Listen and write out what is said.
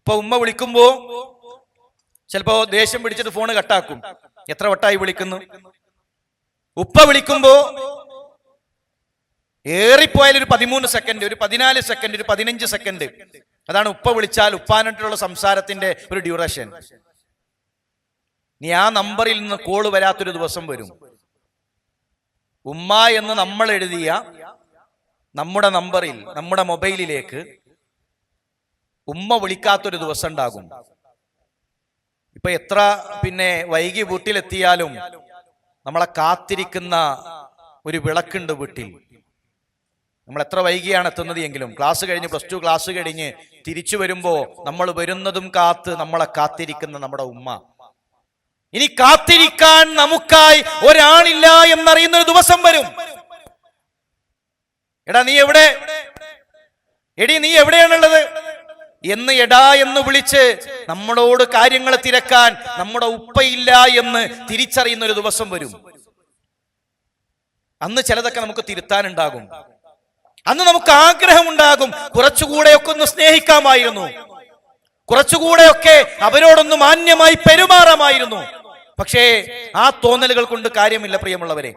ഇപ്പൊ ഉമ്മ വിളിക്കുമ്പോ ചിലപ്പോ ദേഷ്യം പിടിച്ചിട്ട് ഫോണ് കട്ടാക്കും. എത്ര വട്ടായി വിളിക്കുന്നു. ഉപ്പ വിളിക്കുമ്പോ ഏറിപ്പോയാൽ ഒരു 13 സെക്കൻഡ്, ഒരു 14 സെക്കൻഡ്, ഒരു 15 സെക്കൻഡ്. അതാണ് ഉപ്പ വിളിച്ചാൽ ഉപ്പാനായിട്ടുള്ള സംസാരത്തിന്റെ ഒരു ഡ്യൂറേഷൻ. നീ ആ നമ്പറിൽ നിന്ന് കോള് വരാത്തൊരു ദിവസം വരും. ഉമ്മ എന്ന് നമ്മൾ എഴുതിയ നമ്മുടെ നമ്പറിൽ, നമ്മുടെ മൊബൈലിലേക്ക് ഉമ്മ വിളിക്കാത്തൊരു ദിവസം ഉണ്ടാകും. ഇപ്പൊ എത്ര വൈകി വീട്ടിലെത്തിയാലും നമ്മളെ കാത്തിരിക്കുന്ന ഒരു വിളക്കുണ്ട് വീട്ടിൽ. നമ്മൾ എത്ര വൈകിയാണ് എത്തുന്നത് എങ്കിലും ക്ലാസ് കഴിഞ്ഞ്, പ്ലസ് 2 ക്ലാസ് കഴിഞ്ഞ് തിരിച്ചു വരുമ്പോ നമ്മൾ വരുന്നതും കാത്ത് നമ്മളെ കാത്തിരിക്കുന്ന നമ്മുടെ ഉമ്മ. ഇനി കാത്തിരിക്കാൻ നമുക്കായി ഒരാളില്ല എന്നറിയുന്ന ഒരു ദിവസം വരും. എടാ നീ എവിടെ, എടി നീ എവിടെയാണുള്ളത് എന്ന് എടാ എന്ന് വിളിച്ച് നമ്മളോട് കാര്യങ്ങൾ തിരക്കാൻ നമ്മുടെ ഉപ്പയില്ല എന്ന് തിരിച്ചറിയുന്ന ഒരു ദിവസം വരും. അന്ന് ചിലതൊക്കെ നമുക്ക് തിരുത്താനുണ്ടാകും. അന്ന് നമുക്ക് ആഗ്രഹമുണ്ടാകും, കുറച്ചുകൂടെയൊക്കെ ഒന്ന് സ്നേഹിക്കാമായിരുന്നു, കുറച്ചുകൂടെയൊക്കെ അവരോടൊന്ന് മാന്യമായി പെരുമാറാമായിരുന്നു. പക്ഷേ ആ തോന്നലുകൾ കൊണ്ട് കാര്യമില്ല പ്രിയമുള്ളവരെ.